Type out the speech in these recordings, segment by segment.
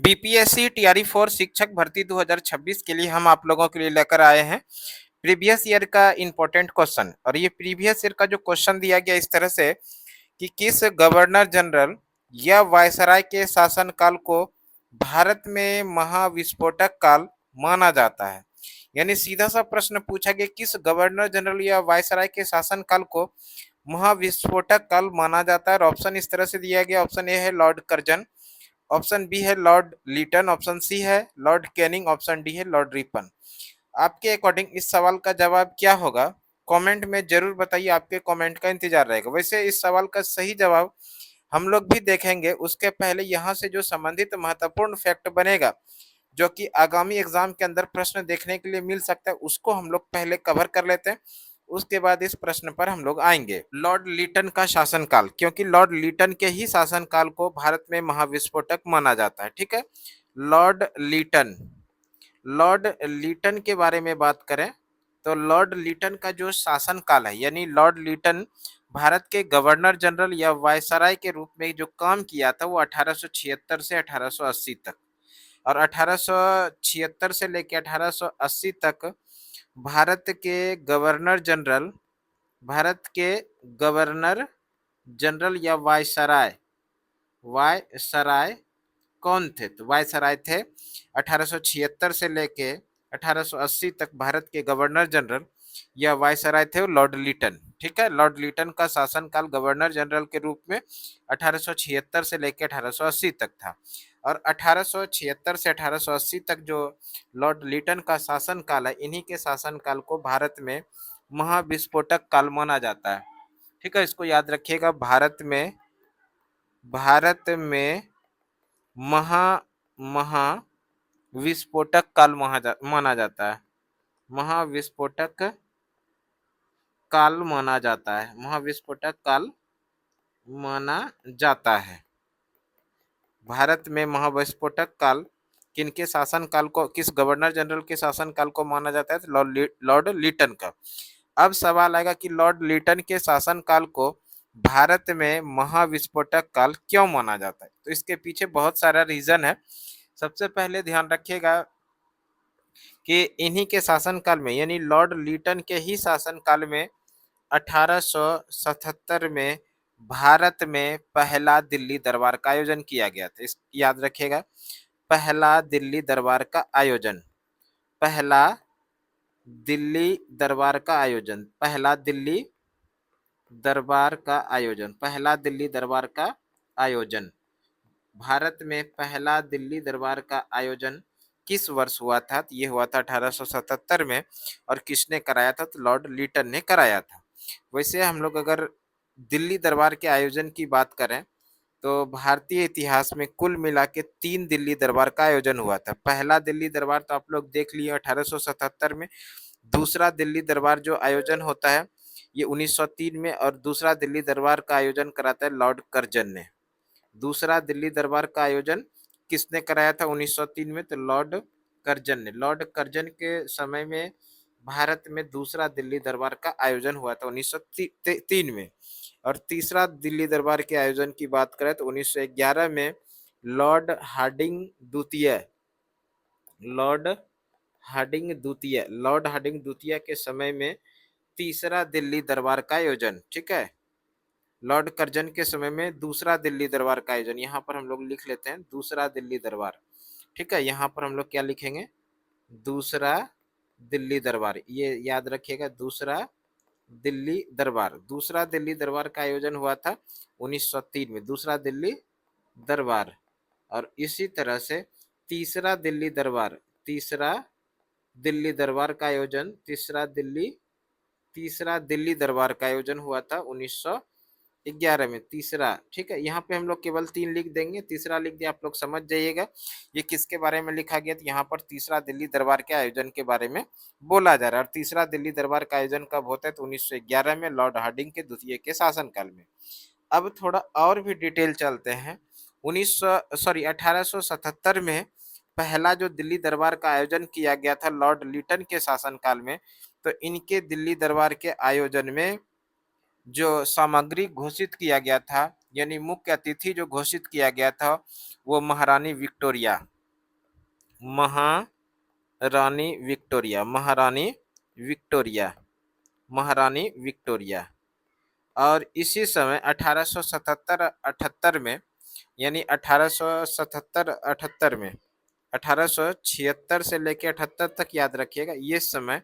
BPSC TRE 4 शिक्षक भर्ती 2026 के लिए हम आप लोगों के लिए लेकर आए हैं प्रीवियस ईयर का इम्पोर्टेंट क्वेश्चन। और ये प्रीवियस ईयर का जो क्वेश्चन दिया गया इस तरह से कि किस गवर्नर जनरल या वायसराय के शासनकाल को भारत में महाविस्फोटक काल माना जाता है। यानी सीधा सा प्रश्न पूछा गया, किस गवर्नर जनरल या वायसराय के शासनकाल को महाविस्फोटक काल माना जाता है। और ऑप्शन इस तरह से दिया गया, ऑप्शन ए है लॉर्ड कर्जन, ऑप्शन बी है लॉर्ड लीटन, ऑप्शन सी है लॉर्ड कैनिंग, ऑप्शन डी है लॉर्ड रिपन। आपके अकॉर्डिंग इस सवाल का जवाब क्या होगा, कमेंट में जरूर बताइए। आपके कमेंट का इंतजार रहेगा। वैसे इस सवाल का सही जवाब हम लोग भी देखेंगे, उसके पहले यहाँ से जो संबंधित महत्वपूर्ण फैक्ट बनेगा जो कि आगामी एग्जाम के अंदर प्रश्न देखने के लिए मिल सकता है, उसको हम लोग पहले कवर कर लेते हैं। उसके बाद इस प्रश्न पर हम लोग आएंगे। लॉर्ड लीटन का शासनकाल, क्योंकि लॉर्ड लीटन के ही शासनकाल को भारत में महाविस्फोटक माना जाता है। ठीक है, लॉर्ड लीटन, लॉर्ड लीटन के बारे में बात करें तो लॉर्ड लीटन का जो शासनकाल है, यानी लॉर्ड लीटन भारत के गवर्नर जनरल या वायसराय के रूप में जो काम किया था वो 1876 से 1880 तक। और 1876 से लेकर 1880 तक भारत के गवर्नर जनरल, भारत के गवर्नर जनरल या वायसराय, वायसराय कौन थे? तो वायसराय थे 1876 से लेके 1880 तक भारत के गवर्नर जनरल या वायसराय थे लॉर्ड लीटन। ठीक है, लॉर्ड लीटन का शासनकाल गवर्नर जनरल के रूप में 1876 से लेकर 1880 तक था। और 1876 से 1880 तक जो लॉर्ड लीटन का शासनकाल है, इन्हीं के शासनकाल को भारत में महाविस्फोटक काल माना जाता है। ठीक है, इसको याद रखिएगा। भारत में महाविस्फोटक काल माना जाता है। महाविस्फोटक काल माना जाता है। महाविस्फोटक काल माना जाता है। भारत में महाविस्फोटक काल किनके शासनकाल को, किस गवर्नर जनरल के शासनकाल को माना जाता है? तो लॉर्ड लीटन का। अब सवाल आएगा कि लॉर्ड लीटन के शासनकाल को भारत में महाविस्फोटक काल क्यों माना जाता है? तो इसके पीछे बहुत सारा रीजन है। सबसे पहले ध्यान रखिएगा कि इन्हीं के शासनकाल में, यानी लॉर्ड लीटन के ही शासनकाल में 1877 में भारत में पहला दिल्ली दरबार का आयोजन किया गया था। इस याद रखिएगा, पहला दिल्ली दरबार का आयोजन, पहला दिल्ली दरबार का आयोजन, पहला दिल्ली दरबार का आयोजन, पहला दिल्ली दरबार का आयोजन। भारत में पहला दिल्ली दरबार का आयोजन किस वर्ष हुआ था? ये हुआ था 1877 में। और किसने कराया था? तो लॉर्ड लीटन ने कराया था। वैसे हम लोग अगर दिल्ली दरबार के आयोजन की बात करें तो भारतीय इतिहास में कुल मिला के 3 दिल्ली दरबार का आयोजन हुआ था। पहला दिल्ली दरबार तो आप लोग देख लिए 1877 में। दूसरा दिल्ली दरबार जो आयोजन होता है ये 1903 में, और दूसरा दिल्ली दरबार का आयोजन कराता है लॉर्ड कर्जन ने। दूसरा दिल्ली दरबार का आयोजन किसने कराया था 1903 में? तो लॉर्ड कर्जन ने। लॉर्ड कर्जन के समय में भारत में दूसरा दिल्ली दरबार का आयोजन हुआ था 1903 में। और तीसरा दिल्ली दरबार के आयोजन की बात करें तो 1911 में लॉर्ड हार्डिंग द्वितीय, लॉर्ड हार्डिंग द्वितीय, लॉर्ड हार्डिंग द्वितीय के समय में तीसरा दिल्ली दरबार का आयोजन। ठीक है, लॉर्ड कर्जन के समय में दूसरा दिल्ली दरबार का आयोजन। यहाँ पर हम लोग लिख लेते हैं दूसरा दिल्ली दरबार। ठीक है, यहाँ पर हम लोग क्या लिखेंगे? दूसरा दिल्ली दरबार। ये याद रखिएगा, दूसरा दिल्ली दरबार। दूसरा दिल्ली दरबार का आयोजन हुआ था 1903 में, दूसरा दिल्ली दरबार। और इसी तरह से तीसरा दिल्ली दरबार, तीसरा दिल्ली दरबार का आयोजन, तीसरा दिल्ली दरबार का आयोजन हुआ था 1911 में, तीसरा। ठीक है, यहाँ पे हम लोग केवल 3 लिख देंगे, तीसरा लिख दिया, आप लोग समझ जाइएगा ये किसके बारे में लिखा गया। तो यहाँ पर तीसरा दिल्ली दरबार के आयोजन के बारे में बोला जा रहा है। और तीसरा दिल्ली दरबार का आयोजन कब होता है? तो 1911 में लॉर्ड हार्डिंग के द्वितीय के शासनकाल में। अब थोड़ा और भी डिटेल चलते हैं। 1877 में पहला जो दिल्ली दरबार का आयोजन किया गया था लॉर्ड लीटन के शासनकाल में, तो इनके दिल्ली दरबार के आयोजन में जो सामग्री घोषित किया गया था, यानी मुख्य अतिथि जो घोषित किया गया था, वो महारानी विक्टोरिया, महारानी विक्टोरिया, विक्टोरिया, महारानी विक्टोरिया। और इसी समय 1877-78 में, यानी 1877-78 में, 1876 से लेकर 78 तक याद रखिएगा, ये समय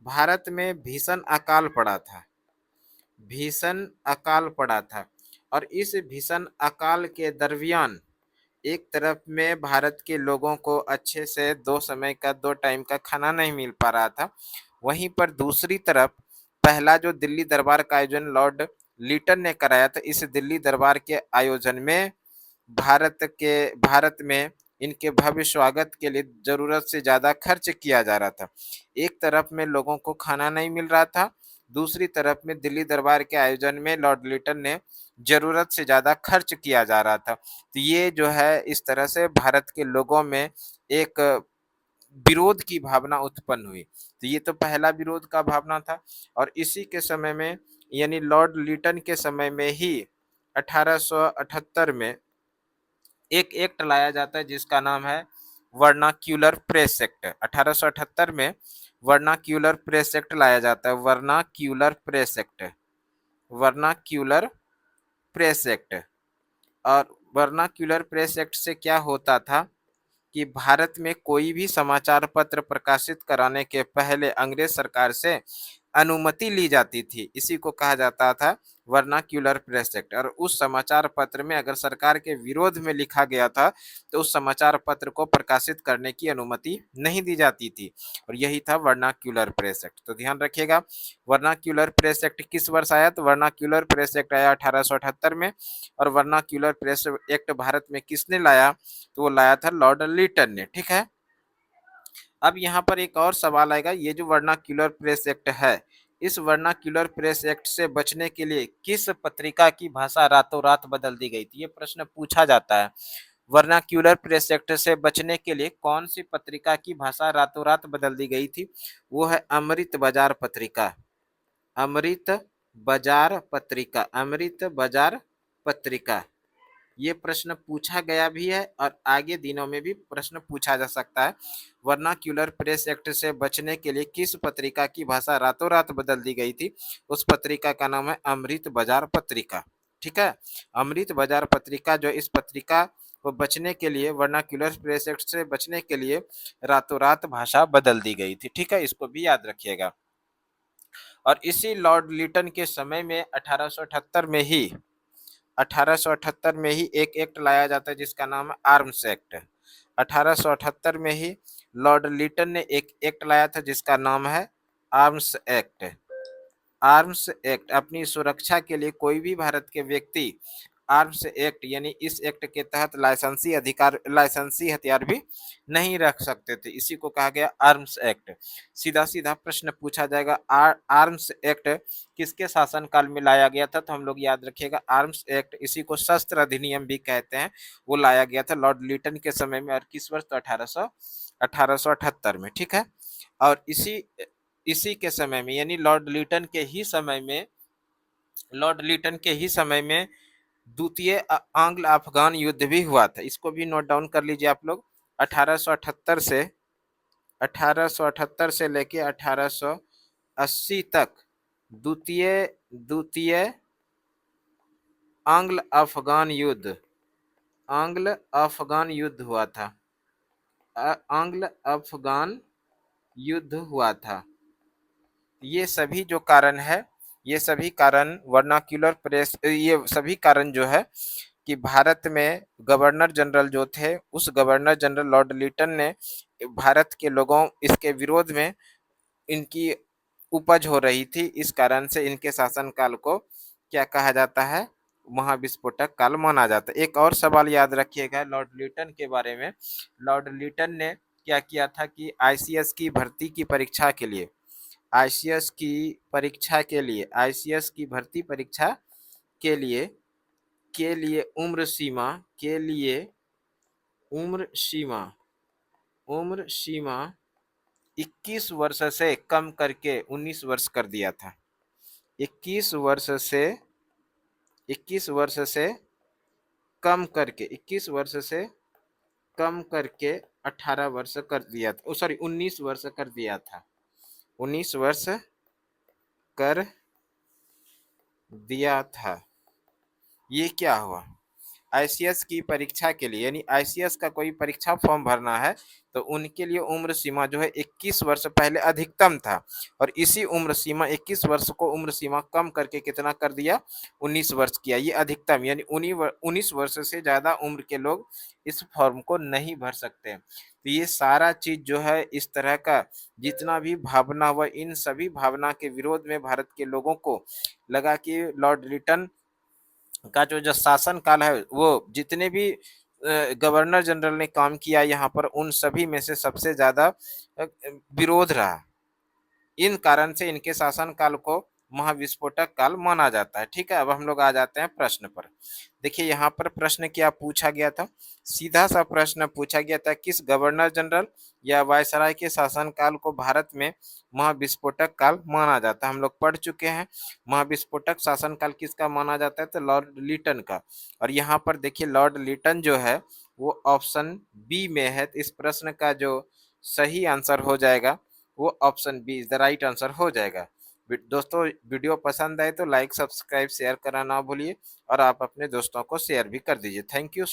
भारत में भीषण अकाल पड़ा था, भीषण अकाल पड़ा था। और इस भीषण अकाल के दरमियान एक तरफ में भारत के लोगों को अच्छे से 2 समय का 2 टाइम का खाना नहीं मिल पा रहा था। वहीं पर दूसरी तरफ पहला जो दिल्ली दरबार का आयोजन लॉर्ड लीटन ने कराया था, इस दिल्ली दरबार के आयोजन में भारत में इनके भव्य स्वागत के लिए जरूरत से ज्यादा खर्च किया जा रहा था। एक तरफ में लोगों को खाना नहीं मिल रहा था, दूसरी तरफ में दिल्ली दरबार के आयोजन में लॉर्ड लिटन ने जरूरत से ज्यादा खर्च किया जा रहा था। तो ये जो है इस तरह से भारत के लोगों में एक विरोध की भावना उत्पन्न हुई। तो ये तो पहला विरोध का भावना था। और इसी के समय में, यानी लॉर्ड लिटन के समय में ही 1878 में एक एक्ट लाया जाता है जिसका नाम है वर्नाक्यूलर प्रेस एक्ट। 1878 में वर्नाक्यूलर प्रेस एक्ट लाया जाता है, vernacular press act, vernacular press act. और वर्नाक्यूलर प्रेस एक्ट से क्या होता था कि भारत में कोई भी समाचार पत्र प्रकाशित कराने के पहले अंग्रेज सरकार से अनुमति ली जाती थी। इसी को कहा जाता था वर्नाक्यूलर प्रेस एक्ट। और उस समाचार पत्र में अगर सरकार के विरोध में लिखा गया था तो उस समाचार पत्र को प्रकाशित करने की अनुमति नहीं दी जाती थी। और यही था वर्नाक्यूलर प्रेस एक्ट। तो ध्यान रखिएगा, वर्नाक्यूलर प्रेस एक्ट किस वर्ष आया? तो वर्नाक्यूलर प्रेस एक्ट आया 1878 में। और वर्नाक्यूलर प्रेस एक्ट भारत में किसने लाया? तो वो लाया था लॉर्ड लिटन ने। ठीक है, अब यहाँ पर एक और सवाल आएगा, ये जो वर्नाक्यूलर प्रेस एक्ट है, इस वर्नाक्यूलर प्रेस एक्ट से बचने के लिए किस पत्रिका की भाषा रातों रात बदल दी गई थी? ये प्रश्न पूछा जाता है। वर्नाक्यूलर प्रेस एक्ट से बचने के लिए कौन सी पत्रिका की भाषा रातों रात बदल दी गई थी? वो है अमृत बाजार पत्रिका, अमृत बाजार पत्रिका, अमृत बाजार पत्रिका। ये प्रश्न पूछा गया भी है और आगे दिनों में भी प्रश्न पूछा जा सकता है। वर्नाक्यूलर प्रेस एक्ट से बचने के लिए किस पत्रिका की भाषा रातों रात बदल दी गई थी? उस पत्रिका का नाम है अमृत बाजार पत्रिका। ठीक है, अमृत बाजार पत्रिका, जो इस पत्रिका को बचने के लिए, वर्नाक्यूलर प्रेस एक्ट से बचने के लिए रातों रात भाषा बदल दी गई थी। ठीक है, इसको भी याद रखिएगा। और इसी लॉर्ड लिटन के समय में 1878 में ही, 1878 में ही एक एक्ट लाया जाता है जिसका नाम है आर्म्स एक्ट। 1878 में ही लॉर्ड लिटन ने एक एक्ट लाया था जिसका नाम है आर्म्स एक्ट। आर्म्स एक्ट, अपनी सुरक्षा के लिए कोई भी भारत के व्यक्ति आर्म्स एक्ट, यानी इस एक्ट के तहत लाइसेंसी हथियार भी नहीं रख सकते थे। इसी को कहा गया आर्म्स एक्ट। सीधा सीधा प्रश्न पूछा जाएगा, आर्म्स एक्ट किसके शासनकाल में लाया गया था? तो हम लोग याद रखिएगा, आर्म्स एक्ट, इसी को शस्त्र अधिनियम भी कहते हैं, वो लाया गया था लॉर्ड लिटन के समय में। और किस वर्ष? तो 1878 में। ठीक है, और इसी इसी के समय में, यानी लॉर्ड लिटन के ही समय में, लॉर्ड लिटन के ही समय में द्वितीय आंग्ल अफगान युद्ध भी हुआ था। इसको भी नोट डाउन कर लीजिए आप लोग। 1878 से लेके 1880 तक द्वितीय द्वितीय आंग्ल अफगान युद्ध, आंग्ल अफगान युद्ध हुआ था, आंग्ल अफगान युद्ध हुआ था। ये सभी जो कारण है, ये सभी कारण वर्नाक्यूलर प्रेस, ये सभी कारण जो है कि भारत में गवर्नर जनरल जो थे, उस गवर्नर जनरल लॉर्ड लिटन ने भारत के लोगों, इसके विरोध में इनकी उपज हो रही थी, इस कारण से इनके शासनकाल को क्या कहा जाता है? महाविस्फोटक काल माना जाता है। एक और सवाल याद रखिएगा लॉर्ड लिटन के बारे में। लॉर्ड लिटन ने क्या किया था कि आईसीएस की भर्ती की परीक्षा के लिए, आईसीएस की परीक्षा के लिए, आईसीएस की भर्ती परीक्षा के लिए उम्र सीमा के लिए उम्र सीमा उम्र सीमा 21 वर्ष से कम करके 19 वर्ष कर दिया था। 21 वर्ष से 21 वर्ष से कम करके 21 वर्ष से कम करके 18 वर्ष कर दिया था, सॉरी 19 वर्ष कर दिया था, 19 वर्ष कर दिया था। ये क्या हुआ? आईसीएस की परीक्षा के लिए, यानी आईसीएस का कोई परीक्षा फॉर्म भरना है तो उनके लिए उम्र सीमा जो है 21 वर्ष पहले अधिकतम था, और इसी उम्र सीमा 21 वर्ष को उम्र सीमा कम करके कितना कर दिया, 19 वर्ष किया। ये अधिकतम, यानी 19 वर्ष से ज़्यादा उम्र के लोग इस फॉर्म को नहीं भर सकते। तो ये सारा चीज़ जो है, इस तरह का जितना भी भावना हुआ, इन सभी भावना के विरोध में भारत के लोगों को लगा कि लॉर्ड लिटन का जो शासन काल है, वो जितने भी गवर्नर जनरल ने काम किया यहाँ पर, उन सभी में से सबसे ज्यादा विरोध रहा। इन कारण से इनके शासन काल को महाविस्फोटक काल माना जाता है। ठीक है, अब हम लोग आ जाते हैं प्रश्न पर। देखिए यहाँ पर प्रश्न क्या पूछा गया था, सीधा सा प्रश्न पूछा गया था, किस गवर्नर जनरल या वायसराय के शासन काल को भारत में महाविस्फोटक काल माना जाता है। हम लोग पढ़ चुके हैं, महाविस्फोटक शासन काल किसका माना जाता है, तो लॉर्ड लिटन का। और यहाँ पर देखिए लॉर्ड लिटन जो है वो ऑप्शन बी में है, तो इस प्रश्न का जो सही आंसर हो जाएगा वो option B is the right answer हो जाएगा। दोस्तों वीडियो पसंद आए तो लाइक सब्सक्राइब शेयर करना ना भूलिए, और आप अपने दोस्तों को शेयर भी कर दीजिए। Thank you.